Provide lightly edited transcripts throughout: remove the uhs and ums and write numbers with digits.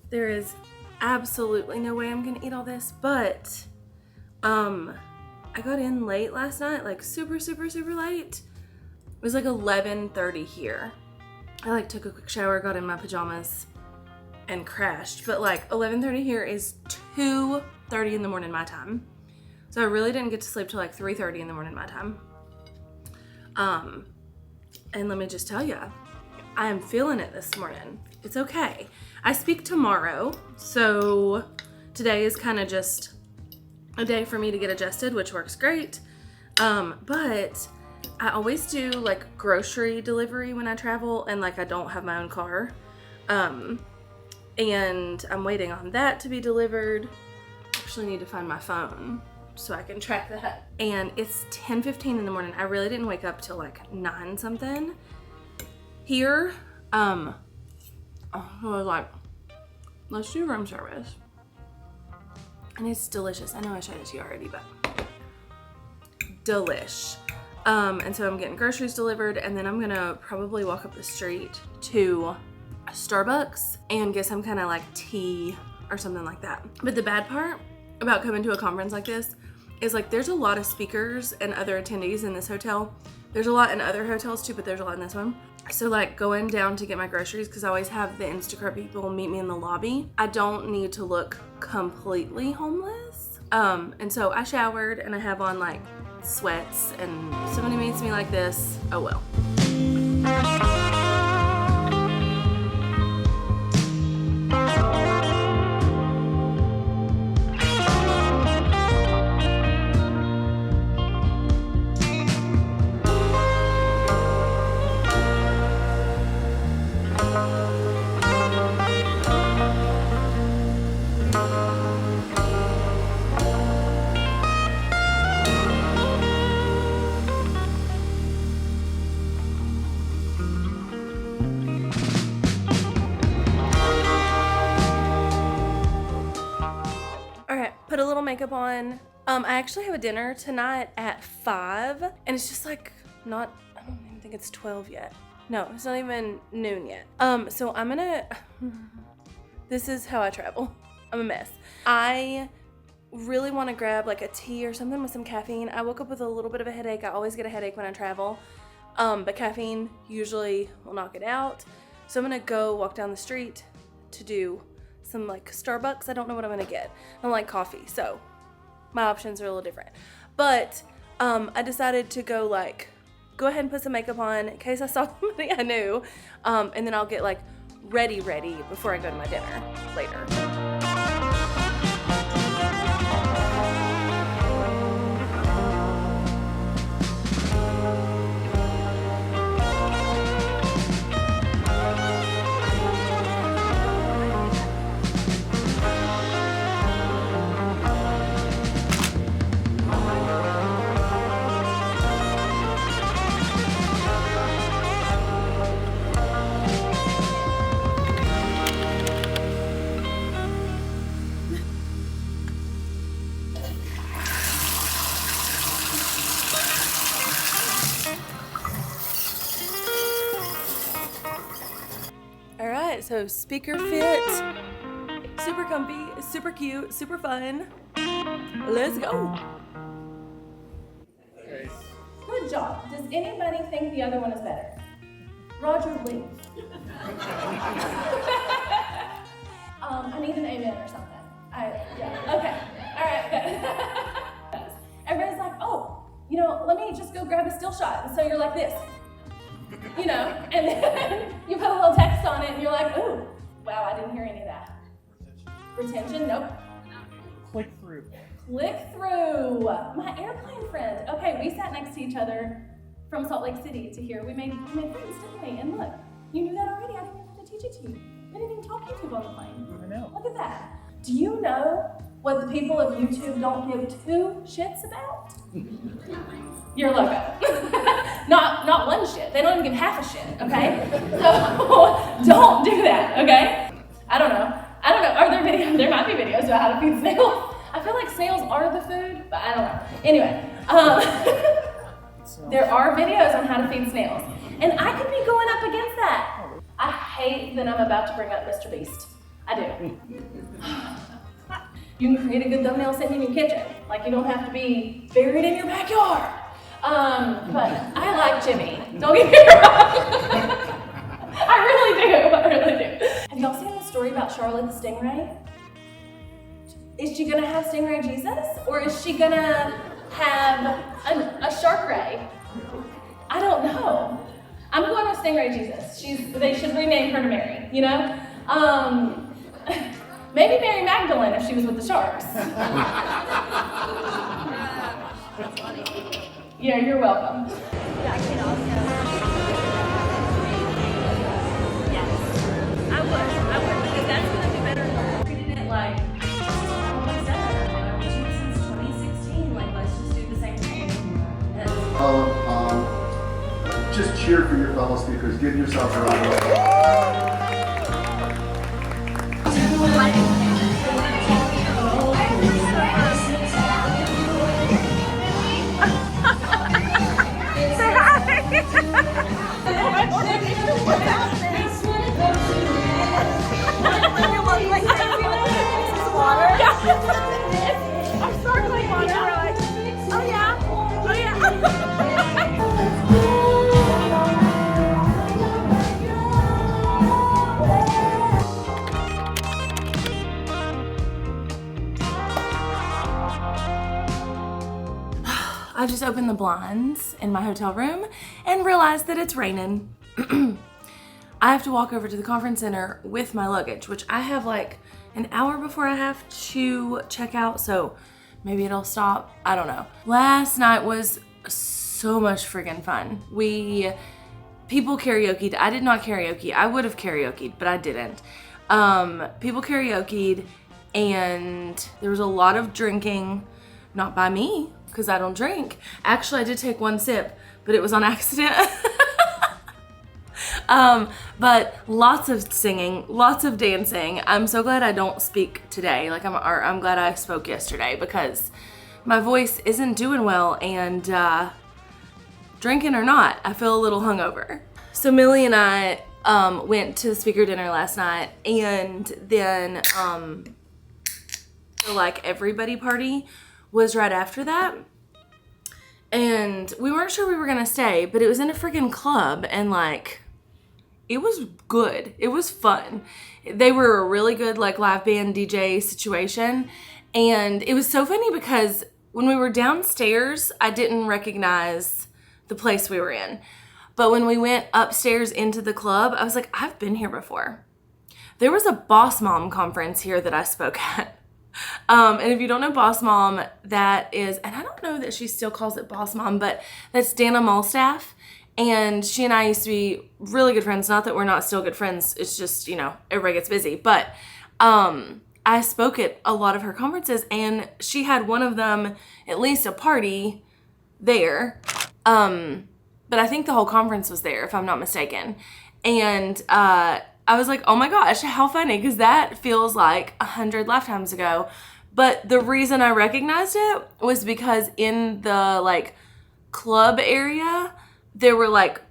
There is absolutely no way I'm gonna eat all this, but I got in late last night, like super late. It was like 11:30 here. I like took a quick shower, got in my pajamas, and crashed. But like 11:30 here is 2:30 in the morning my time. So I really didn't get to sleep till like 3:30 in the morning my time. And let me just tell you, I am feeling it this morning. It's okay. I speak tomorrow, so today is kind of just a day for me to get adjusted, which works great. But I always do like grocery delivery when I travel and like I don't have my own car. And I'm waiting on that to be delivered. Actually need to find my phone so I can track that. And it's 10:15 in the morning. I really didn't wake up till like 9 something. Here, I was like, let's do room service. And it's delicious. I know I showed it to you already, but delish. And so I'm getting groceries delivered, and then I'm gonna probably walk up the street to Starbucks and get some kind of like tea or something like that. But the bad part about coming to a conference like this is like there's a lot of speakers and other attendees in this hotel. There's a lot in other hotels too, but there's a lot in this one. So like going down to get my groceries, because I always have the Instacart people meet me in the lobby, I don't need to look completely homeless. And so I showered and I have on like sweats, and somebody meets me like this, oh well. Put a little makeup on. I actually have a dinner tonight at 5, and it's just like I don't even think it's 12 yet. No, it's not even noon yet. So I'm gonna, this is how I travel. I'm a mess. I really want to grab like a tea or something with some caffeine. I woke up with a little bit of a headache. I always get a headache when I travel, but caffeine usually will knock it out. So I'm gonna go walk down the street to do some like Starbucks. I don't know what I'm gonna get. I don't like coffee, so my options are a little different. But I decided to go ahead and put some makeup on in case I saw somebody I knew, and then I'll get like ready before I go to my dinner later. So speaker fit, super comfy, super cute, super fun. Let's go. Good job. Does anybody think the other one is better? Roger, leave. I need an amen or something. Yeah, okay. All right. Everybody's like, oh, let me just go grab a still shot. And so you're like this. And then you put a little text on it and you're like, ooh, wow, I didn't hear any of that. Retention? Nope. Click through. My airplane friend. Okay, we sat next to each other from Salt Lake City to here. We made friends, didn't we? And look, you knew that already. I didn't even have to teach it to you. We didn't even talk YouTube on the plane. I know. Look at that. Do you know what the people of YouTube don't give 2 shits about? Your logo. Not one shit. They don't even give half a shit, okay? So don't do that, okay? I don't know. Are there videos? There might be videos about how to feed snails. I feel like snails are the food, but I don't know. Anyway, It's There are videos on how to feed snails. And I could be going up against that. I hate that I'm about to bring up Mr. Beast. I do. You can create a good thumbnail sitting in your kitchen. Like, you don't have to be buried in your backyard. But I like Jimmy. Don't get me wrong. I really do. Have y'all seen the story about Charlotte the Stingray? Is she gonna have Stingray Jesus? Or is she gonna have a Shark Ray? I don't know. I'm going with Stingray Jesus. They should rename her to Mary, you know? Maybe Mary Magdalene if she was with the sharks. Yeah, you're welcome. I can also. Yes, I would because that's gonna be better. Treating it like I said, I've been since 2016. Like, let's just do the same thing. Just cheer for your fellow speakers. Give yourself a round of applause. I'm sparkling water. Oh yeah. Oh yeah. I just opened the blinds in my hotel room and realized that it's raining. I have to walk over to the conference center with my luggage, which I have like an hour before I have to check out, so maybe it'll stop. I don't know. Last night was so much friggin' fun. People karaoke'd. I did not karaoke. I would have karaoke'd, but I didn't. People karaoke'd, and there was a lot of drinking, not by me, because I don't drink. Actually, I did take one sip, but it was on accident. But lots of singing, lots of dancing. I'm so glad I don't speak today. Like, I'm glad I spoke yesterday because my voice isn't doing well, and drinking or not, I feel a little hungover. So Millie and I went to the speaker dinner last night, and then the like everybody party was right after that. And we weren't sure we were gonna stay, but it was in a freaking club, and like, it was good. It was fun. They were a really good like live band DJ situation. And it was so funny because when we were downstairs, I didn't recognize the place we were in. But when we went upstairs into the club, I was like, I've been here before. There was a Boss Mom conference here that I spoke at. And if you don't know Boss Mom, that is, and I don't know that she still calls it Boss Mom, but that's Dana Mulstaff. And she and I used to be really good friends. Not that we're not still good friends. It's just, you know, everybody gets busy. But I spoke at a lot of her conferences, and she had one of them, at least a party there. But I think the whole conference was there, if I'm not mistaken. And I was like, oh my gosh, how funny, because that feels like 100 lifetimes ago. But the reason I recognized it was because in the like club area, there were like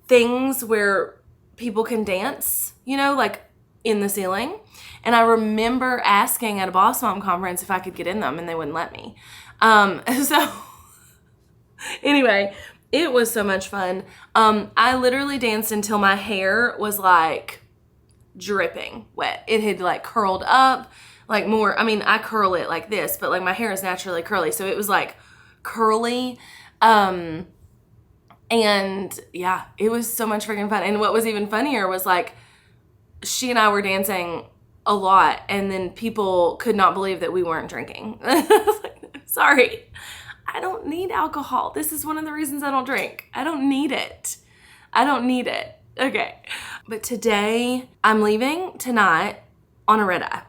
things where people can dance, you know, like in the ceiling. And I remember asking at a Boss Mom conference if I could get in them, and they wouldn't let me. So anyway, it was so much fun. I literally danced until my hair was like dripping wet. It had like curled up like more. I mean, I curl it like this, but like my hair is naturally curly. So it was like curly. And yeah, it was so much freaking fun. And what was even funnier was like, she and I were dancing a lot, and then people could not believe that we weren't drinking. Sorry, I don't need alcohol. This is one of the reasons I don't drink. I don't need it. Okay. But today, I'm leaving tonight on a red eye.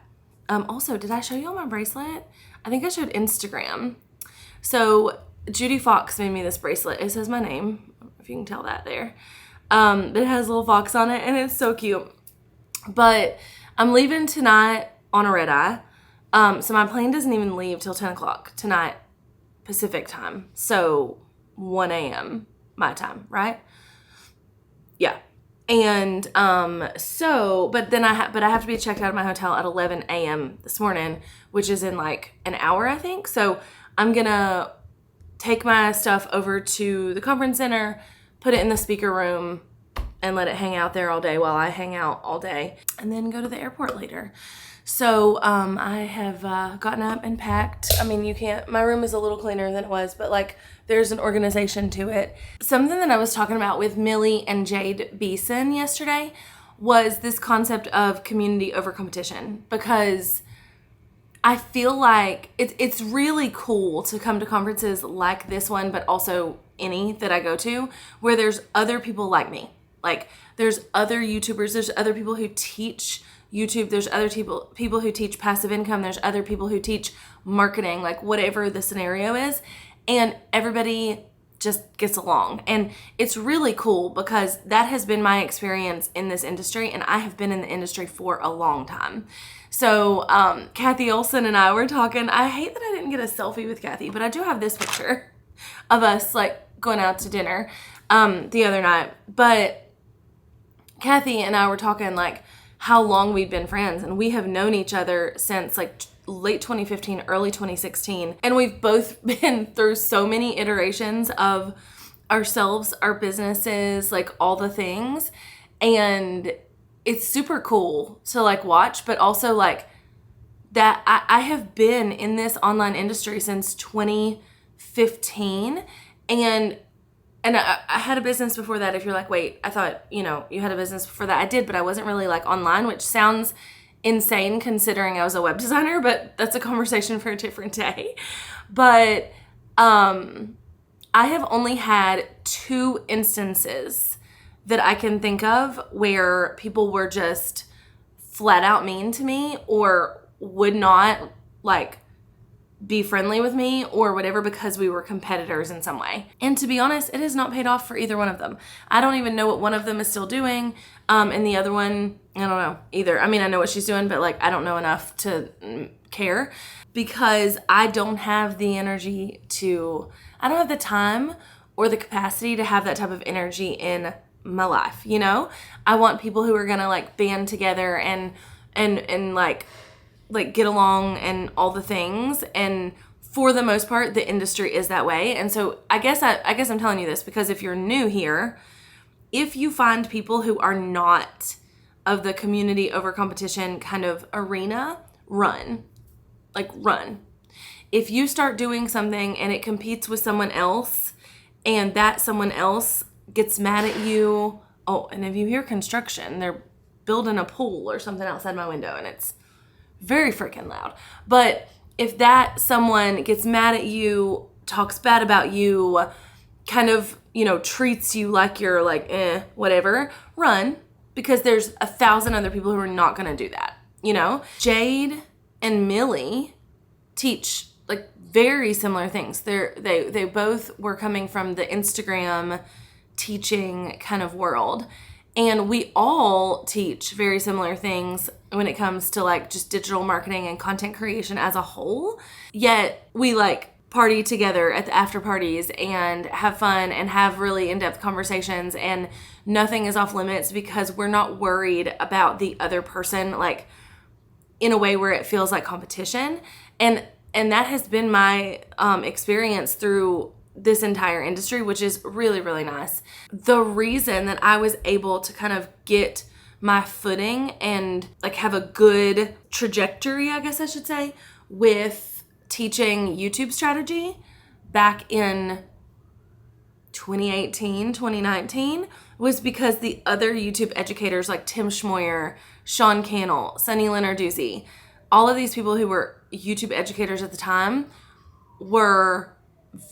Also, did I show you all my bracelet? I think I showed Instagram. So Judy Fox made me this bracelet. It says my name, if you can tell that there. It has a little fox on it, and it's so cute. But I'm leaving tonight on a red eye. So my plane doesn't even leave till 10 o'clock tonight, Pacific time. So 1 a.m. my time, right? Yeah. And but I have to be checked out of my hotel at 11 a.m. this morning, which is in like an hour, I think. So I'm gonna take my stuff over to the conference center, put it in the speaker room, and let it hang out there all day while I hang out all day, and then go to the airport later. So I have gotten up and packed. I mean, my room is a little cleaner than it was, but like there's an organization to it. Something that I was talking about with Millie and Jade Beeson yesterday was this concept of community over competition, because I feel like it's really cool to come to conferences like this one, but also any that I go to, where there's other people like me. Like there's other YouTubers, there's other people who teach YouTube, there's other people who teach passive income, there's other people who teach marketing, like whatever the scenario is, and everybody just gets along. And it's really cool because that has been my experience in this industry, and I have been in the industry for a long time. So Kathy Olson and I were talking. I hate that I didn't get a selfie with Kathy, but I do have this picture of us like going out to dinner the other night. But Kathy and I were talking like how long we'd been friends, and we have known each other since like late 2015, early 2016. And we've both been through so many iterations of ourselves, our businesses, like all the things. And it's super cool to like watch, but also like that I have been in this online industry since 2015. And I had a business before that. If you're like, wait, I thought, you had a business before that. I did, but I wasn't really like online, which sounds insane considering I was a web designer, but that's a conversation for a different day. But I have only had 2 instances that I can think of where people were just flat out mean to me or would not like be friendly with me or whatever because we were competitors in some way. And to be honest, it has not paid off for either one of them. I don't even know what one of them is still doing. And the other one, I don't know either. I mean, I know what she's doing, but like, I don't know enough to care because I don't have the energy I don't have the time or the capacity to have that type of energy in my life. I want people who are going to like band together and like get along and all the things. And for the most part, the industry is that way. And so I guess I'm telling you this because if you're new here, if you find people who are not of the community over competition kind of arena, run. If you start doing something and it competes with someone else and that someone else gets mad at you, and if you hear construction, they're building a pool or something outside my window and it's very freaking loud. But if that someone gets mad at you, talks bad about you, kind of, treats you like you're like, whatever, run, because there's 1,000 other people who are not going to do that, Jade and Millie teach like very similar things. They both were coming from the Instagram teaching kind of world. And we all teach very similar things when it comes to like just digital marketing and content creation as a whole. Yet we like party together at the after parties and have fun and have really in-depth conversations, and nothing is off limits because we're not worried about the other person like in a way where it feels like competition. And that has been my experience through this entire industry, which is really, really nice. The reason that I was able to kind of get my footing and like have a good trajectory, I guess I should say, with teaching YouTube strategy back in 2018, 2019 was because the other YouTube educators like Tim Schmoyer, Sean Cannell, Sunny Lenarduzzi, all of these people who were YouTube educators at the time were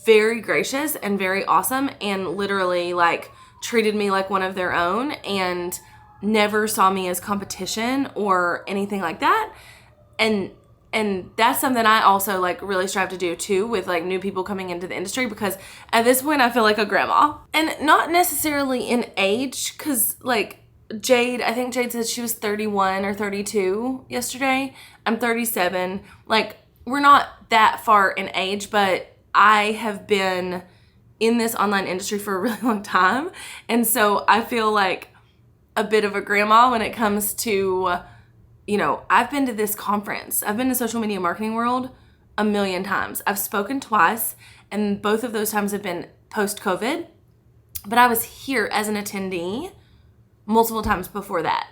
very gracious and very awesome and literally like treated me like one of their own and never saw me as competition or anything like that. And that's something I also like really strive to do too with like new people coming into the industry, because at this point I feel like a grandma, and not necessarily in age, because like Jade, I think Jade said she was 31 or 32 yesterday. I'm 37. Like we're not that far in age, but I have been in this online industry for a really long time. And so I feel like a bit of a grandma when it comes to, you know, I've been to this conference. I've been to Social Media Marketing World a million times. I've spoken twice, and both of those times have been post-COVID. But I was here as an attendee multiple times before that.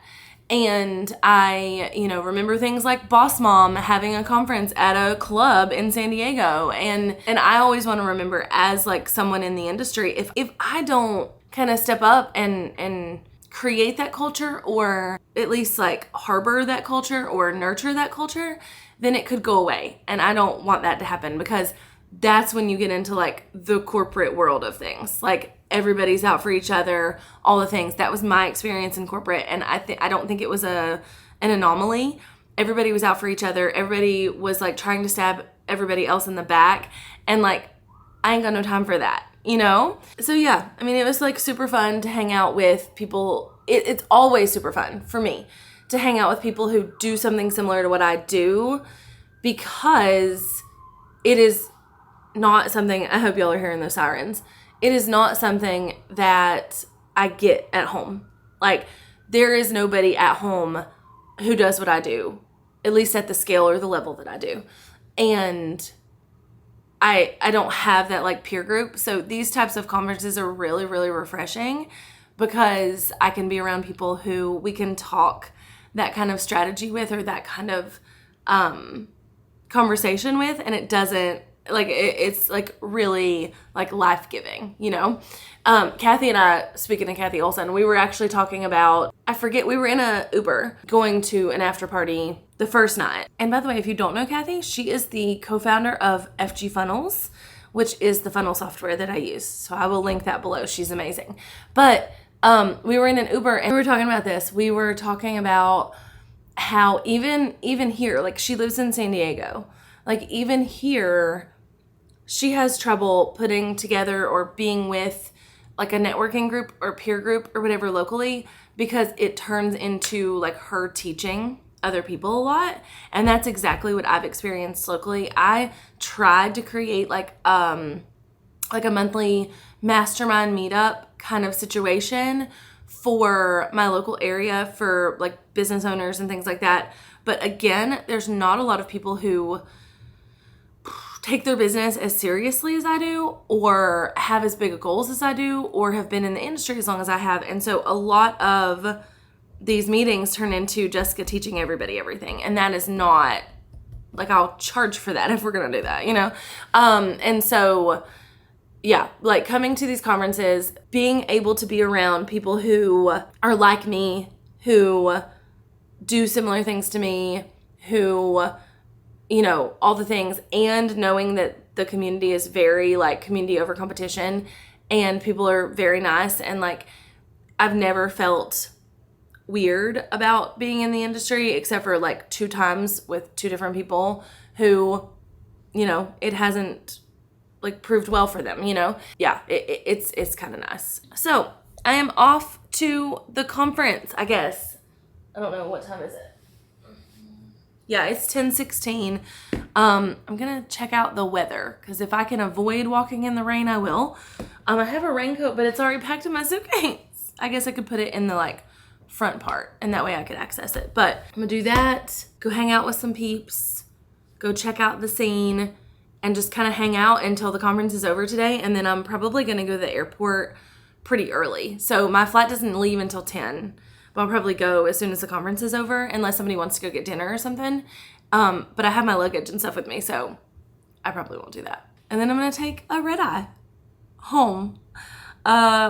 And I, you know, remember things like Boss Mom having a conference at a club in San Diego. And I always want to remember, as like someone in the industry, if I don't kind of step up and create that culture, or at least like harbor that culture or nurture that culture, then it could go away. And I don't want that to happen, because that's when you get into like the corporate world of things. Like, everybody's out for each other, all the things. That was my experience in corporate, and I don't think it was an anomaly. Everybody was out for each other. Everybody was like trying to stab everybody else in the back, and like, I ain't got no time for that, you know? So yeah, I mean, it was like super fun to hang out with people. It's always super fun for me to hang out with people who do something similar to what I do, because it is not something, I hope y'all are hearing those sirens. It is not something that I get at home. Like, there is nobody at home who does what I do, at least at the scale or the level that I do. And I don't have that like peer group. So these types of conferences are really, really refreshing, because I can be around people who we can talk that kind of strategy with, or that kind of conversation with, and it doesn't, like, it's like really like life-giving, you know? Kathy and I, speaking of Kathy Olson, we were actually talking about, we were in a Uber going to an after party the first night. And by the way, if you don't know Kathy, she is the co-founder of FG Funnels, which is the funnel software that I use. So I will link that below. She's amazing. But we were in an Uber and we were talking about this. We were talking about how even here, like, she lives in San Diego. Like, even here, she has trouble putting together or being with like a networking group or peer group or whatever locally, because it turns into like her teaching other people a lot. And that's exactly what I've experienced locally. I tried to create like a monthly mastermind meetup kind of situation for my local area for like business owners and things like that. But again, there's not a lot of people who take their business as seriously as I do, or have as big of goals as I do, or have been in the industry as long as I have. And so a lot of these meetings turn into Jessica teaching everybody everything. And that is not, like, I'll charge for that if we're going to do that, you know? And so, yeah, like, coming to these conferences, being able to be around people who are like me, who do similar things to me, who, you know, all the things, and knowing that the community is very like community over competition, and people are very nice, and like, I've never felt weird about being in the industry, except for like 2 times with 2 different people who, you know, it hasn't like proved well for them, you know? Yeah, it's kind of nice. So I am off to the conference, I guess. I don't know, what time is it? Yeah, it's 10:16. I'm gonna check out the weather, because if I can avoid walking in the rain, I will. I have a raincoat, but it's already packed in my suitcase. I guess I could put it in the like front part, and that way I could access it. But I'm gonna do that, go hang out with some peeps, go check out the scene, and just kind of hang out until the conference is over today. And then I'm probably gonna go to the airport pretty early. So my flight doesn't leave until 10. But I'll probably go as soon as the conference is over, unless somebody wants to go get dinner or something. But I have my luggage and stuff with me, so I probably won't do that. And then I'm gonna take a red eye home,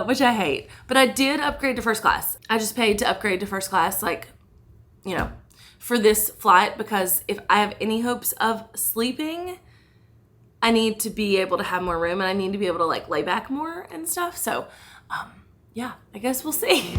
which I hate. But I did upgrade to first class. I just paid to upgrade to first class, like, you know, for this flight, because if I have any hopes of sleeping, I need to be able to have more room, and I need to be able to like lay back more and stuff. So, yeah, I guess we'll see.